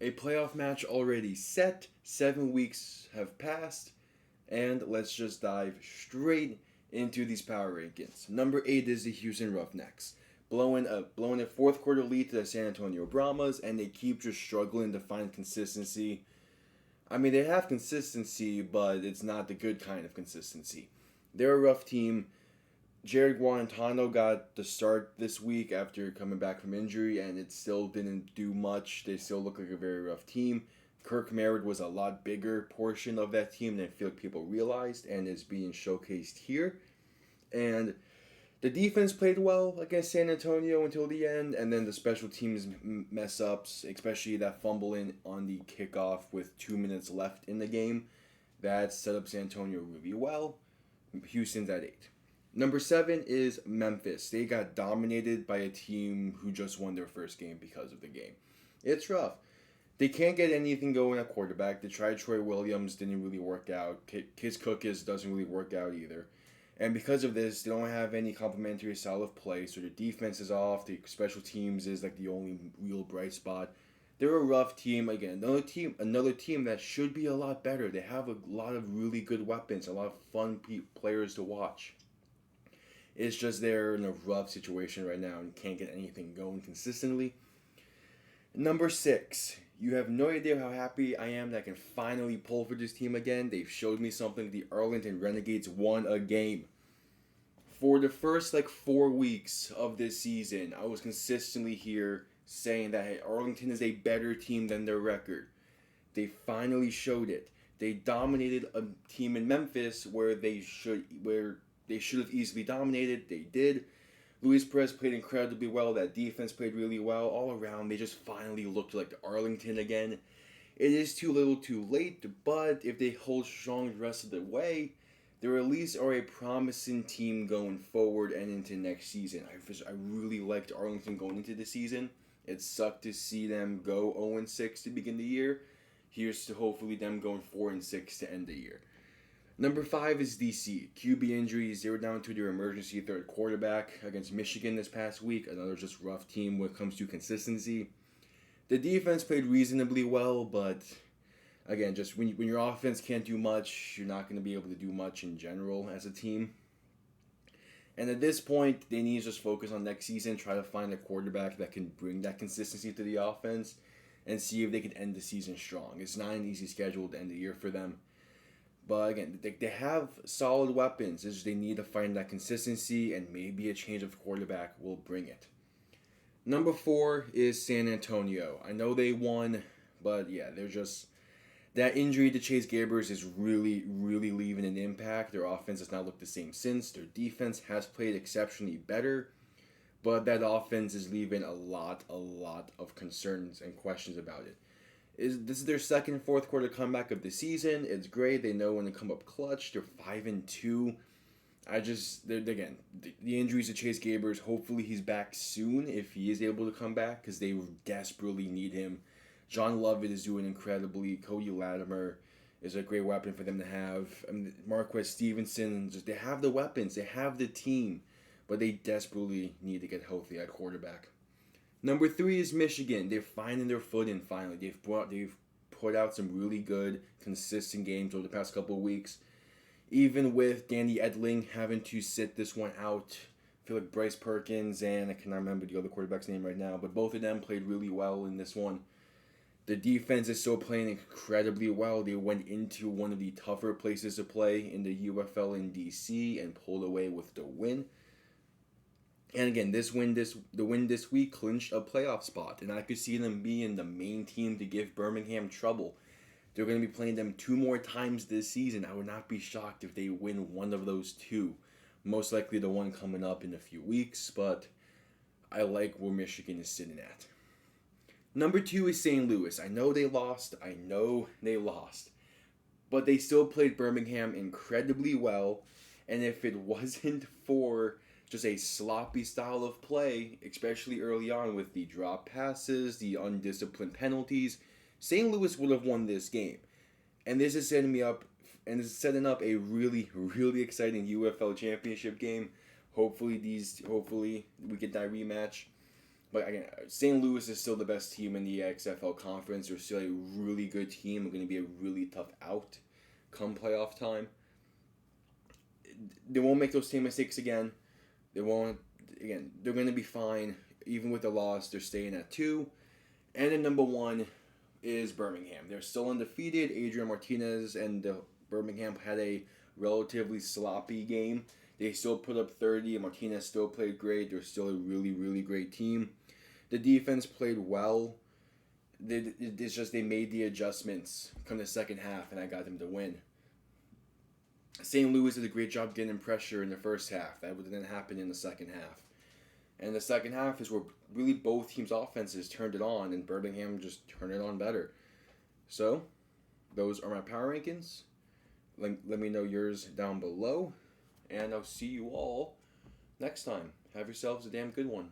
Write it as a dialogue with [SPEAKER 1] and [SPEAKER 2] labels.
[SPEAKER 1] A playoff match already set, 7 weeks have passed, and let's just dive straight into these power rankings. Number 8 is the Houston Roughnecks, blowing a fourth quarter lead to the San Antonio Brahmas, and they keep just struggling to find consistency. I mean, they have consistency, but it's not the good kind of consistency. They're a rough team. Jared Guarantano got the start this week after coming back from injury, and it still didn't do much. They still look like a very rough team. Kirk Merritt was a lot bigger portion of that team than I feel like people realized, and is being showcased here. And the defense played well against San Antonio until the end, and then the special teams mess ups, especially that fumbling on the kickoff with 2 minutes left in the game, that set up San Antonio really well. Houston's at 8. Number 7 is Memphis. They got dominated by a team who just won their first game because of the game. It's rough. They can't get anything going at quarterback. They tried Troy Williams, didn't really work out. Kiz Cookis doesn't really work out either. And because of this, they don't have any complementary style of play, so their defense is off. The special teams is like the only real bright spot. They're a rough team. Again, another team that should be a lot better. They have a lot of really good weapons, a lot of fun players to watch. It's just they're in a rough situation right now and can't get anything going consistently. Number 6. You have no idea how happy I am that I can finally pull for this team again. They've showed me something. The Arlington Renegades won a game. For the first 4 weeks of this season, I was consistently here saying that hey, Arlington is a better team than their record. They finally showed it. They dominated a team in Memphis where they should have easily dominated. They did. Luis Perez played incredibly well. That defense played really well. All around, they just finally looked like the Arlington again. It is too little too late, but if they hold strong the rest of the way, they at least are a promising team going forward and into next season. I really liked Arlington going into the season. It sucked to see them go 0-6 to begin the year. Here's to hopefully them going 4-6 to end the year. Number 5 is DC. QB injuries. They were down to their emergency third quarterback against Michigan this past week. Another just rough team when it comes to consistency. The defense played reasonably well, but again, just when your offense can't do much, you're not going to be able to do much in general as a team. And at this point, they need to just focus on next season, try to find a quarterback that can bring that consistency to the offense, and see if they can end the season strong. It's not an easy schedule to end the year for them. But again, they have solid weapons. It's just they need to find that consistency, and maybe a change of quarterback will bring it. Number 4 is San Antonio. I know they won, but yeah, they're just... That injury to Chase Gabers is really, really leaving an impact. Their offense has not looked the same since. Their defense has played exceptionally better, but that offense is leaving a lot of concerns and questions about it. This is their second fourth quarter comeback of the season. It's great. They know when to come up clutch. They're 5-2. The injuries to Chase Gabers. Hopefully he's back soon if he is able to come back because they desperately need him. John Lovett is doing incredibly. Cody Latimer is a great weapon for them to have. Marquez Stevenson. They have the weapons. They have the team, but they desperately need to get healthy at quarterback. Number 3 is Michigan. They're finding their footing finally. They've put out some really good, consistent games over the past couple of weeks. Even with Danny Edling having to sit this one out, I feel like Bryce Perkins and I cannot remember the other quarterback's name right now, but both of them played really well in this one. The defense is still playing incredibly well. They went into one of the tougher places to play in the UFL in DC and pulled away with the win. And again, the win this week clinched a playoff spot, and I could see them being the main team to give Birmingham trouble. They're going to be playing them 2 more times this season. I would not be shocked if they win one of those 2. Most likely the one coming up in a few weeks, but I like where Michigan is sitting at. Number 2 is St. Louis. I know they lost. But they still played Birmingham incredibly well, and if it wasn't for just a sloppy style of play, especially early on with the drop passes, the undisciplined penalties, St. Louis would have won this game. And this is setting up a really, really exciting UFL championship game. Hopefully we get that rematch. But again, St. Louis is still the best team in the USFL Conference. They're still a really good team. They're going to be a really tough out come playoff time. They won't make those same mistakes again. They won't. Again, they're going to be fine. Even with the loss, they're staying at 2. And then number 1 is Birmingham. They're still undefeated. Adrian Martinez and Birmingham had a relatively sloppy game. They still put up 30. Martinez still played great. They're still a really, really great team. The defense played well. It's just they made the adjustments come the second half, and I got them to win. St. Louis did a great job getting pressure in the first half. That didn't happen in the second half. And the second half is where really both teams' offenses turned it on, and Birmingham just turned it on better. So, those are my power rankings. Let me know yours down below, and I'll see you all next time. Have yourselves a damn good one.